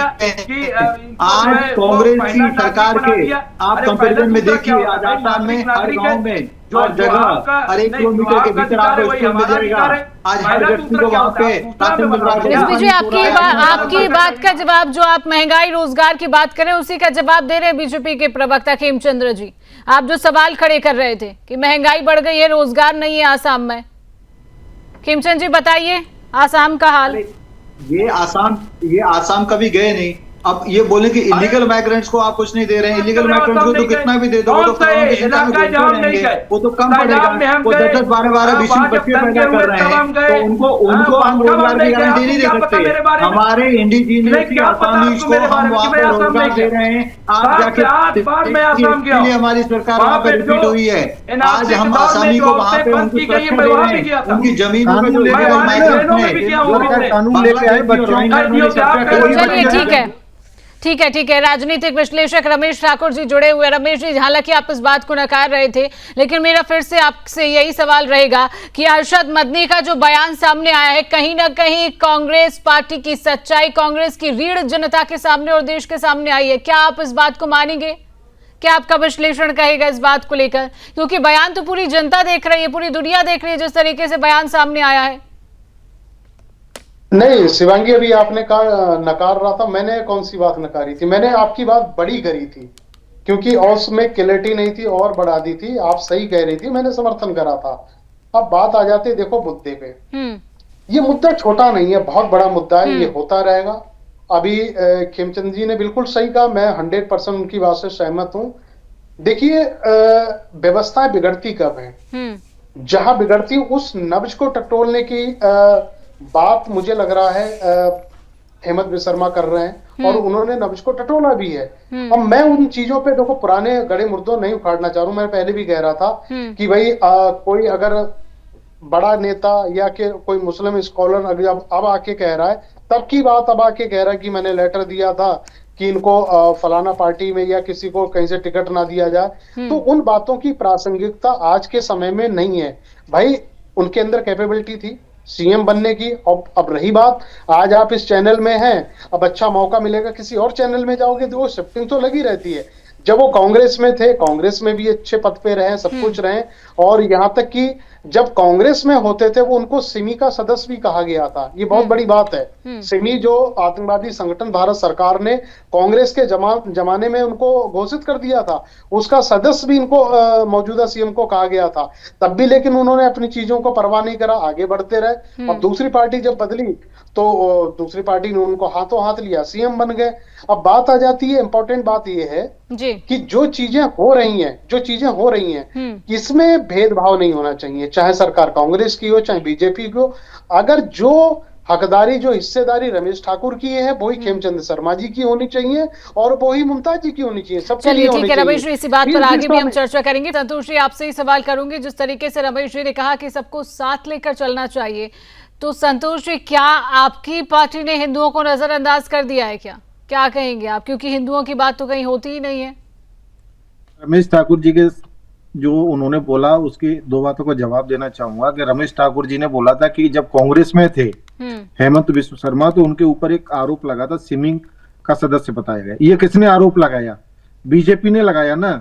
आज कांग्रेस की सरकार के आप कंपेरिजन में देखिए, आज आसाम में हर गांव में हर जगह हर 1 किलोमीटर के भीतर आपको स्कूल मिल जाएगा। आज हर व्यक्ति को वहाँ पे राशन मिल रहा है। रिजवी जी, आपकी बात का जवाब, जो आप महंगाई रोजगार की बात करें उसी का जवाब दे रहे हैं बीजेपी के प्रवक्ता खेमचंद्र जी। आप जो सवाल खड़े कर रहे थे कि महंगाई बढ़ गई है, रोजगार नहीं है आसाम में, खेमचंद जी बताइए आसाम का हाल। ये आसाम कभी गए नहीं, अब ये बोले कि इलीगल माइग्रेंट्स को आप कुछ नहीं दे रहे हैं। इलीगल माइग्रेंट्स को तो कितना भी दे दो, वो तो वो तो कम पड़ेगा। वो 10-10, 12-12, 20 बच्चे पैदा कर रहे हैं, तो उनको हम रोजगार की गारंटी नहीं दे सकते। हमारे इंडिजीनियस आसामीज को हम वहाँ पे रोजगार दे रहे हैं। आप जाके हमारी सरकार वहाँ पे रिपीट हुई है। आज हम आसामी को वहाँ पे उनको सुरक्षा दे रहे हैं, उनकी जमीनों पे जो इलीगल माइग्रेंट्स ने कानून लेके आए चलिए ठीक है। राजनीतिक विश्लेषक रमेश ठाकुर जी जुड़े हुए। रमेश जी, हालांकि आप इस बात को नकार रहे थे, लेकिन मेरा फिर से आपसे यही सवाल रहेगा कि अरशद मदनी का जो बयान सामने आया है, कहीं ना कहीं कांग्रेस पार्टी की सच्चाई, कांग्रेस की रीढ़ जनता के सामने और देश के सामने आई है। क्या आप इस बात को मानेंगे? क्या आपका विश्लेषण कहेगा इस बात को लेकर? क्योंकि बयान तो पूरी जनता देख रही है, पूरी दुनिया देख रही है, जिस तरीके से बयान सामने आया है। नहीं शिवांगी, अभी आपने कहा नकार रहा था, मैंने कौन सी बात नकारी थी? मैंने आपकी बात बड़ी करी थी, क्योंकि उसमें क्लैरिटी नहीं थी और बढ़ा दी थी। आप सही कह रही थी, मैंने समर्थन करा था। अब बात आ जाती है देखो मुद्दे पे। ये मुद्दा छोटा नहीं है, बहुत बड़ा मुद्दा है, ये होता रहेगा। अभी खेमचंद जी ने बिल्कुल सही कहा, मैं 100% उनकी बात से सहमत हूं। देखिए व्यवस्थाएं बिगड़ती कब है, जहां बिगड़ती उस नब्ज को टटोलने की बात मुझे लग रहा है हेमंत विश्व कर रहे हैं, और उन्होंने नब्ज को टटोला भी है। अब मैं उन चीजों पे देखो पुराने गड़े मुर्दों नहीं उखाड़ना चाह रहा हूं। मैं पहले भी कह रहा था कि भाई कोई अगर बड़ा नेता या कि कोई मुस्लिम स्कॉलर अगर अब आके कह रहा है, तब की बात अब आके कह रहा है कि मैंने लेटर दिया था कि इनको फलाना पार्टी में या किसी को कहीं से टिकट ना दिया जाए, तो उन बातों की प्रासंगिकता आज के समय में नहीं है। भाई उनके अंदर कैपेबिलिटी थी सीएम बनने की। अब रही बात, आज आप इस चैनल में हैं, अब अच्छा मौका मिलेगा किसी और चैनल में जाओगे तो वो शिफ्टिंग तो लगी रहती है। जब वो कांग्रेस में थे, कांग्रेस में भी अच्छे पद पे रहे, सब कुछ रहे, और यहाँ तक कि जब कांग्रेस में होते थे वो उनको सिमी का सदस्य भी कहा गया था। ये बहुत बड़ी बात है। सिमी जो आतंकवादी संगठन भारत सरकार ने कांग्रेस के जमाने में उनको घोषित कर दिया था, उसका सदस्य भी इनको मौजूदा सीएम को कहा गया था तब भी, लेकिन उन्होंने अपनी चीजों को परवाह नहीं करा, आगे बढ़ते रहे। अब दूसरी पार्टी जब बदली तो दूसरी पार्टी ने उनको हाथों हाथ लिया, सीएम बन गए। अब बात आ जाती है, इंपॉर्टेंट बात यह है कि जो चीजें हो रही हैं इसमें भेदभाव नहीं होना चाहिए, चाहे सरकार कांग्रेस की हो चाहे बीजेपी की हो। अगर जो हकदारी, जो हिस्सेदारी रमेश ठाकुर की है वही खेमचंद शर्मा जी की होनी चाहिए और वही मुमताज जी की होनी चाहिए, सबके लिए होनी चाहिए। ठीक है रमेश जी, इसी बात पर आगे भी हम चर्चा करेंगे। संतोष जी, आपसे ही सवाल करूंगी, जिस तरीके से रमेश जी ने कहा कि सबको साथ लेकर चलना चाहिए, तो संतोष जी क्या आपकी पार्टी ने हिंदुओं को नजरअंदाज कर दिया है? क्या कहेंगे आप, क्योंकि हिंदुओं की बात तो कहीं होती ही नहीं है। रमेश ठाकुर जी के जो उन्होंने बोला उसकी 2 बातों को जवाब देना चाहूंगा कि रमेश ठाकुर जी ने बोला था कि जब कांग्रेस में थे हेमंत विश्व शर्मा, तो उनके ऊपर एक आरोप लगा था, सिमिंग का सदस्य बताया गया। ये किसने आरोप लगाया? बीजेपी ने लगाया ना।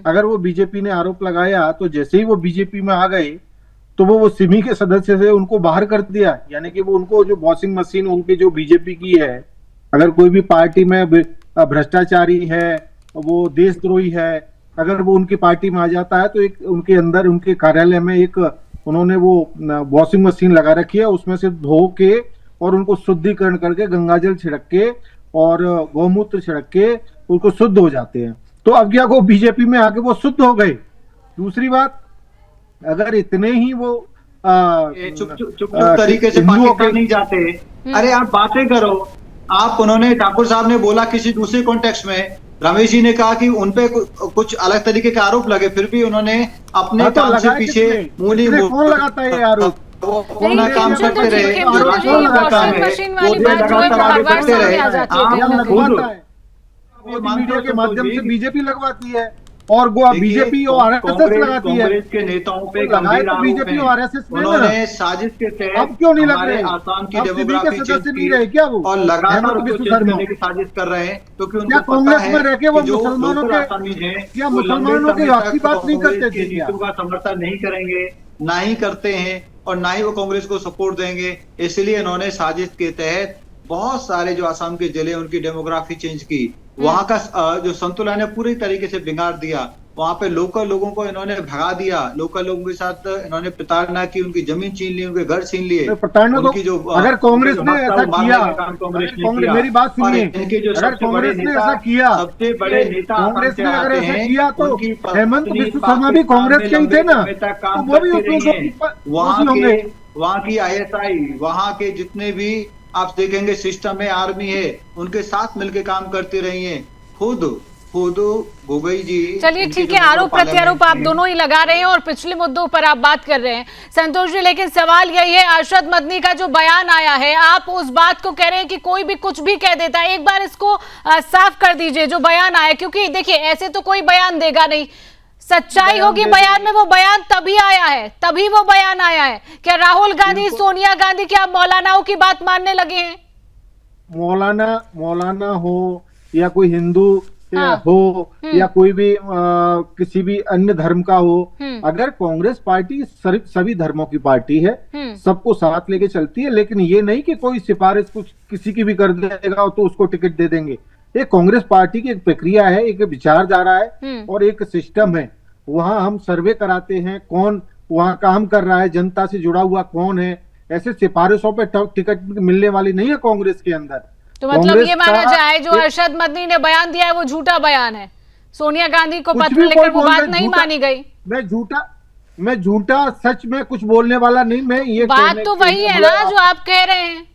अगर वो बीजेपी ने आरोप लगाया तो जैसे ही वो बीजेपी में आ गए तो वो सिमी के सदस्य से उनको बाहर कर दिया, यानी कि वो उनको जो वॉशिंग मशीन उनकी जो बीजेपी की है, अगर कोई भी पार्टी में भ्रष्टाचारी है, वो देशद्रोही है, अगर वो उनकी पार्टी में आ जाता है तो एक उनके अंदर उनके कार्यालय में एक उन्होंने वो वॉशिंग मशीन लगा रखी है, उसमें से धो के और उनको शुद्धिकरण करके गंगाजल छिड़क के और गौमूत्र छिड़क के उनको शुद्ध हो जाते हैं। तो अब क्या वो बीजेपी में आके वो शुद्ध हो गए। दूसरी बात, अगर इतने ही वो चुप तरीके से पाकिस्तान नहीं जाते, अरे आप बातें करो। आप उन्होंने ठाकुर साहब ने बोला किसी दूसरे कॉन्टेक्स्ट में रमेश जी ने कहा कि उनपे कुछ अलग तरीके के आरोप लगे, फिर भी उन्होंने अपने काम से पीछे मुंह नहीं मोड़ा। कौन लगाता है ये आरोप? वो अपना काम करते रहे, मीडिया के माध्यम से बीजेपी लगवाती है और बीजेपी और आरएसएस लगाती है। कांग्रेस के नेताओं पे लगाए तो बीजेपी और आरएसएस में उन्होंने साजिश के तहत अब क्यों नहीं लग रहे? आसाम की अब डेमोग्राफी के सदस्य नहीं रहे क्या वो? और लगातार हेमंत उसको बिस्व चेंज शर्मा करने की साजिश कर रहे हैं, क्योंकि क्या उनको कांग्रेस पता है में रह के वो कि जो मुसलमानों लोकल के आसामी हैं क्या वो लंबे मुसलमानों के समय हक की तक बात नहीं करते कांग्रेस के थे क्या? नीतियों का समर्थन नहीं करेंगे, ना ही करते हैं और ना ही वो कांग्रेस को सपोर्ट देंगे। इसलिए इन्होंने साजिश के तहत बहुत सारे जो आसाम के जिले उनकी डेमोग्राफी चेंज की, वहां का जो संतुलन है पूरी तरीके से बिगाड़ दिया। वहां पे लोकल लोगों को इन्होंने भगा दिया, लोकल लोगों के साथ इन्होंने प्रताड़ना की, उनकी जमीन छीन ली, उनके घर छीन लिए। उनकी जो अगर कांग्रेस ने ऐसा किया, मेरी बात सुनिए, अगर कांग्रेस ने ऐसा किया, सबसे बड़े नेता कांग्रेस ने अगर ऐसा किया तो हेमंत बिस्व शर्मा भी कांग्रेस के ही थे ना, तो वो भी उसमें वहाँ की ISI, वहाँ के जितने भी आप देखेंगे सिस्टम है, आर्मी है, उनके साथ मिलकर काम करती रही है। खुद गोगोई जी, चलिए ठीक है, आरोप प्रत्यारोप आप दोनों ही लगा रहे हैं और पिछले मुद्दों पर आप बात कर रहे हैं संतोष जी, लेकिन सवाल यही है, अरशद मदनी का जो बयान आया है, आप उस बात को कह रहे हैं कि कोई भी कुछ भी कह देता है। एक बार इसको साफ कर दीजिए, जो बयान आया, क्योंकि देखिए ऐसे तो कोई बयान देगा नहीं, सच्चाई होगी बयान में। वो बयान तभी आया है, तभी वो बयान आया है। क्या राहुल गांधी, सोनिया गांधी, क्या मौलानाओं की बात मानने लगे हैं? मौलाना हो या कोई हिंदू हो या कोई भी किसी भी अन्य धर्म का हो, अगर कांग्रेस पार्टी सभी धर्मों की पार्टी है, सबको साथ लेके चलती है, लेकिन ये नहीं कि कोई सिफारिश कुछ किसी की भी कर देगा तो उसको टिकट दे देंगे। ये कांग्रेस पार्टी की एक प्रक्रिया है, एक विचारधारा है और एक सिस्टम है। वहां हम सर्वे कराते हैं, कौन वहां काम कर रहा है, जनता से जुड़ा हुआ कौन है। ऐसे सिफारिशों पे टिकट मिलने वाली नहीं है कांग्रेस के अंदर। तो मतलब ये माना जाए जो अरशद मदनी ने बयान दिया है वो झूठा बयान है, सोनिया गांधी को पत्र लिखकर वो बात नहीं मानी गई। मैं झूठा सच में कुछ बोलने वाला नहीं, मैं ये बात तो वही है ना जो आप कह रहे हैं।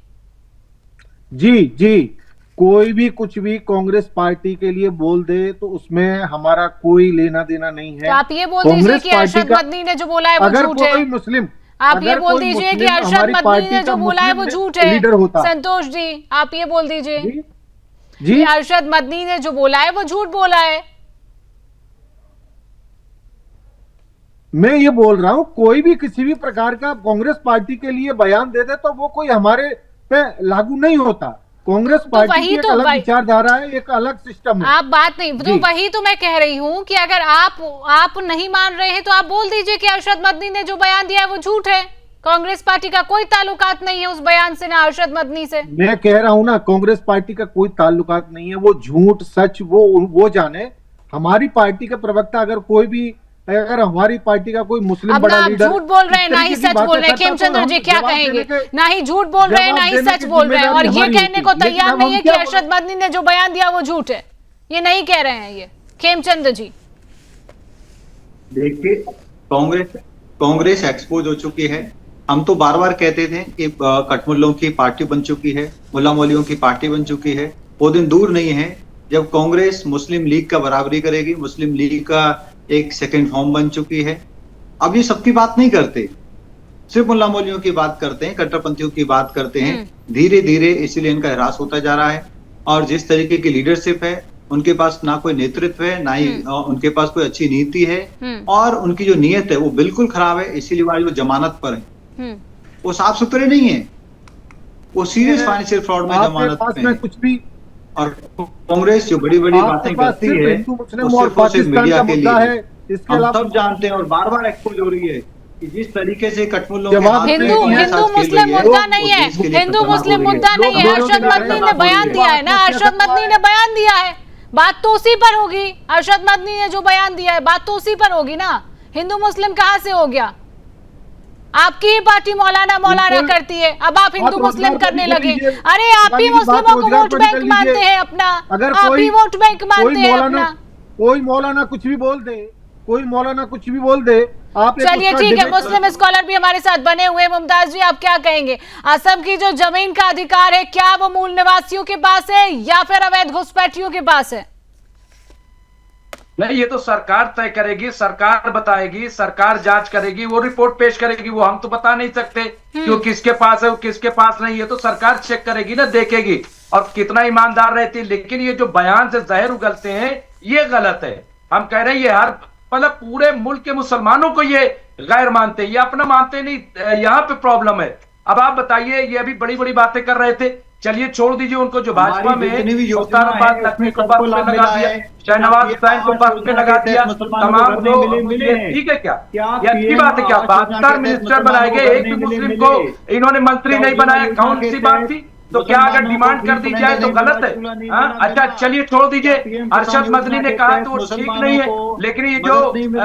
जी, कोई भी कुछ भी कांग्रेस पार्टी के लिए बोल दे तो उसमें हमारा कोई लेना देना नहीं है। तो आप ये बोल दीजिए कि अरशद मदनी ने जो बोला है वो झूठ है। कोई मुस्लिम, आप ये बोल दीजिए कि अरशद मदनी ने जो बोला है वो झूठ है। संतोष जी, आप ये बोल दीजिए कि अरशद मदनी ने जो बोला है वो झूठ बोला है। मैं ये बोल रहा हूं, कोई भी किसी भी प्रकार का कांग्रेस पार्टी के लिए बयान दे दे तो वो कोई हमारे पे लागू नहीं होता। कांग्रेस पार्टी की एक अलग विचारधारा है, एक अलग सिस्टम है। आप बात नहीं, तो वही तो मैं कह रही हूँ कि अगर आप नहीं मान रहे हैं तो आप बोल दीजिए कि अरशद मदनी ने जो बयान दिया है वो झूठ है। कांग्रेस पार्टी का कोई ताल्लुकात नहीं है उस बयान से, ना अरशद मदनी से। मैं कह रहा हूँ ना, कांग्रेस पार्टी का कोई ताल्लुकात नहीं है। वो झूठ सच वो जाने। हमारी पार्टी के प्रवक्ता अगर हमारी पार्टी का कोई मुस्लिम बड़ा लीडर झूठ बोल रहे हैं, ना ही सच बोल रहे हैं, खेमचंद्र जी क्या कहेंगे? ना ही झूठ बोल रहे हैं, ना ही सच बोल रहे हैं, और ये कहने को तैयार नहीं है कि अरशद मदनी ने जो बयान दिया वो झूठ है, ये नहीं कह रहे हैं ये खेमचंद्र जी। देखिए, कांग्रेस एक्सपोज हो चुकी है। हम तो बार बार कहते थे कि कटमुल्लों की पार्टी बन चुकी है, मुल्ला मौलियों की पार्टी बन चुकी है। वो दिन दूर नहीं है जब कांग्रेस मुस्लिम लीग का बराबरी करेगी, मुस्लिम लीग का एक सेकंड फॉर्म बन चुकी है। अब ये सबकी बात नहीं करते, सिर्फ मुल्ला मौलियों की बात करते हैं, कट्टरपंथियों की बात करते हैं। धीरे धीरे इसीलिए इनका ह्रास होता जा रहा है। और जिस तरीके की लीडरशिप है, उनके पास ना कोई नेतृत्व है, ना ही उनके पास कोई अच्छी नीति है, और उनकी जो नीयत है वो बिल्कुल खराब है। इसीलिए वो जमानत पर है। वो साफ सुथरे नहीं है, वो सीरियस फाइनेंशियल फ्रॉड में जमानत में कुछ भी। और कांग्रेस जो बड़ी बड़ी बातें करती है वो सिर्फ मीडिया के लिए है। हम सब जानते हैं और बार बार एक्सपोज हो रही है कि जिस तरीके से कटमुल्लों हिंदू मुस्लिम मुद्दा नहीं है, हिंदू मुस्लिम मुद्दा नहीं है। अरशद मदनी ने बयान दिया है ना, अरशद मदनी ने बयान दिया है, बात तो उसी पर होगी। अरशद मदनी ने जो बयान दिया है बात तो उसी पर होगी ना। हिंदू मुस्लिम कहाँ से हो गया? आपकी ही पार्टी मौलाना करती है, अब आप हिंदू मुस्लिम करने लगे। अरे आप ही मुस्लिमों को वोट बैंक मानते हैं अपना, आप ही वोट बैंक मानते हैं अपना। कोई मौलाना कुछ भी बोल दे, कोई मौलाना कुछ भी बोल दे, आप चलिए ठीक है, मुस्लिम स्कॉलर भी हमारे साथ बने हुए। मुमताज जी, आप क्या कहेंगे? असम की जो जमीन का अधिकार है, क्या वो मूल निवासियों के पास है या फिर अवैध घुसपैठियों के पास है? नहीं, ये तो सरकार तय करेगी, सरकार बताएगी, सरकार जांच करेगी, वो रिपोर्ट पेश करेगी, वो हम तो बता नहीं सकते कि वो किसके पास है, वो किसके पास नहीं है। तो सरकार चेक करेगी ना, देखेगी और कितना ईमानदार रहती है। लेकिन ये जो बयान से जहर उगलते हैं, ये गलत है। हम कह रहे हैं ये हर मतलब पूरे मुल्क के मुसलमानों को ये गैर मानते हैं, ये अपना मानते नहीं, यहाँ पे प्रॉब्लम है। अब आप बताइए, ये अभी बड़ी बड़ी बातें कर रहे थे, चलिए छोड़ दीजिए उनको। जो भाजपा में मुख्तार अब्बास नकवी को बस पे लगा दिया, शहनवाज हुसैन को बस पे लगा दिया, तमाम लोग, ठीक है क्या? ये अच्छी बात है क्या? 72 मिनिस्टर बनाए गए, एक भी मुस्लिम को इन्होंने मंत्री नहीं बनाया, कौन सी बात थी? तो क्या अगर डिमांड कर दी जाए तो गलत है? अच्छा चलिए छोड़ दीजिए, अरशद मदनी ने कहा तो वो ठीक नहीं है, लेकिन ये जो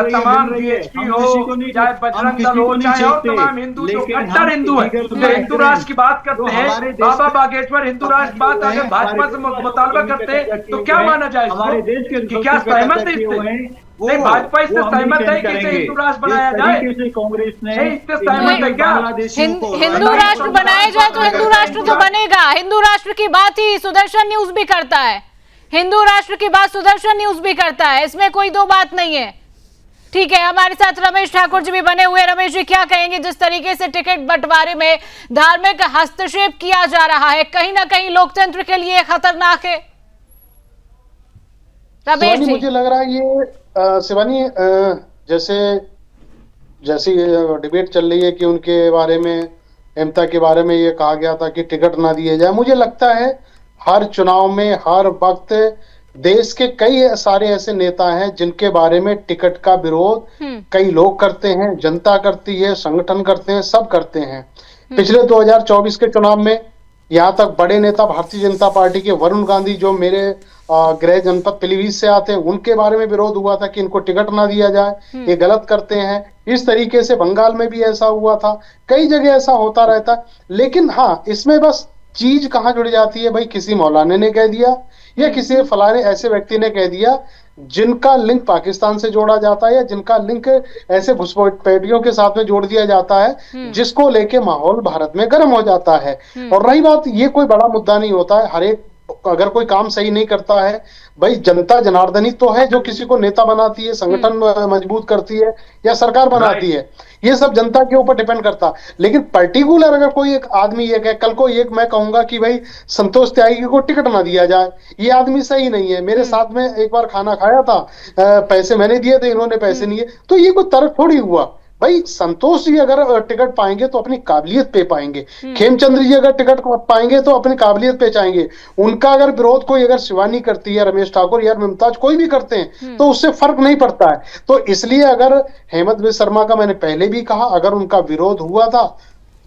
तमाम बीएचपी हो, चाहे बजरंग दल हो, चाहे और तमाम हिंदू जो कट्टर हिंदू है, जो हिंदू राष्ट्र की बात करते हैं, बाबा बागेश्वर हिंदू राष्ट्र बात अगर भाजपा से मुतालबा करते हैं तो क्या माना जाए इसको? कि क्या सहमत है इससे? नहीं, भाजपा इससे सहमत है कि इसे हिंदू राष्ट्र बनाया जाए? कांग्रेस ने इससे सहमत है क्या? हिंदू राष्ट्र बनाया जाए तो हिंदू राष्ट्र तो बनेगा। हिंदू राष्ट्र की बात ही सुदर्शन न्यूज भी करता है, हिंदू राष्ट्र की बात सुदर्शन न्यूज भी करता है, इसमें कोई दो बात नहीं है। ठीक है, हमारे साथ रमेश ठाकुर जी भी बने हुए। रमेश जी, क्या कहेंगे जिस तरीके से टिकट बंटवारे में धार्मिक हस्तक्षेप किया जा रहा है, कहीं ना कहीं लोकतंत्र के लिए खतरनाक है? रमेश जी, मुझे लग रहा है ये शिवानी, जैसे डिबेट चल रही है कि उनके बारे में, अहमता के बारे में ये कहा गया था कि टिकट ना दिए जाए। मुझे लगता है हर चुनाव में हर वक्त देश के कई सारे ऐसे नेता हैं जिनके बारे में टिकट का विरोध कई लोग करते हैं, जनता करती है, संगठन करते हैं, सब करते हैं। पिछले 2024 के चुनाव में यहाँ तक बड़े नेता भारतीय जनता पार्टी के वरुण गांधी, जो मेरे गृह जनपद पीलीभीत से आते हैं, उनके बारे में विरोध हुआ था कि इनको टिकट ना दिया जाए, ये गलत करते हैं। इस तरीके से बंगाल में भी ऐसा हुआ था, कई जगह ऐसा होता रहता है। लेकिन हाँ, इसमें बस चीज कहाँ जुड़ जाती है, भाई किसी मौलाने ने कह दिया या किसी फलाने ऐसे व्यक्ति ने कह दिया जिनका लिंक पाकिस्तान से जोड़ा जाता है या जिनका लिंक ऐसे घुसपैठियों के साथ में जोड़ दिया जाता है, जिसको लेके माहौल भारत में गर्म हो जाता है। और रही बात, ये कोई बड़ा मुद्दा नहीं होता है। हर एक अगर कोई काम सही नहीं करता है, भाई जनता जनार्दनी तो है जो किसी को नेता बनाती है, संगठन मजबूत करती है या सरकार बनाती है, ये सब जनता के ऊपर डिपेंड करता। लेकिन पर्टिकुलर अगर कोई एक आदमी ये कहे, कल को एक मैं कहूंगा कि भाई संतोष त्यागी को टिकट ना दिया जाए, ये आदमी सही नहीं है। मेरे साथ में एक बार खाना खाया था, पैसे मैंने दिए थे, इन्होंने पैसे नहीं है, तो ये कोई तर्क थोड़ी हुआ। भाई संतोष जी अगर टिकट पाएंगे तो अपनी काबिलियत पे पाएंगे, खेमचंद्र जी अगर टिकट पाएंगे तो अपनी काबिलियत पे चाहेंगे। उनका अगर विरोध कोई अगर शिवानी करती है, रमेश ठाकुर या मुमताज कोई भी करते हैं, तो उससे फर्क नहीं पड़ता है। तो इसलिए अगर हेमंत विश्व शर्मा का, मैंने पहले भी कहा, अगर उनका विरोध हुआ था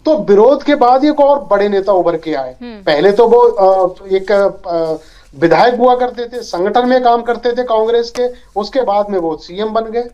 तो विरोध के बाद एक और बड़े नेता उभर के आए। पहले तो वो एक विधायक हुआ करते थे, संगठन में काम करते थे कांग्रेस के, उसके बाद में वो सीएम बन गए।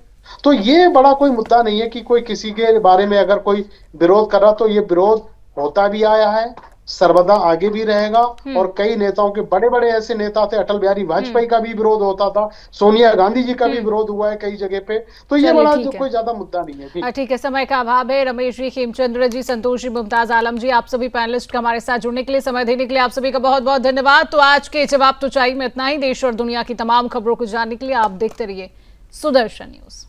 तो ये बड़ा कोई मुद्दा नहीं है कि कोई किसी के बारे में अगर कोई विरोध कर रहा, तो ये विरोध होता भी आया है, सर्वदा आगे भी रहेगा। और कई नेताओं के, बड़े बड़े ऐसे नेता थे, अटल बिहारी वाजपेयी का भी विरोध होता था, सोनिया गांधी जी का भी विरोध हुआ है कई जगह पे। तो ये बड़ा जो कोई ज्यादा मुद्दा नहीं है। ठीक है, समय का अभाव है। रमेश जी, खेमचंद्र जी, संतोष जी, मुमताज आलम जी, आप सभी पैनलिस्ट का हमारे साथ जुड़ने के लिए, समय देने के लिए आप सभी का बहुत बहुत धन्यवाद। तो आज के जवाब तो चाहिए में इतना ही। देश और दुनिया की तमाम खबरों को जानने के लिए आप देखते रहिए सुदर्शन न्यूज।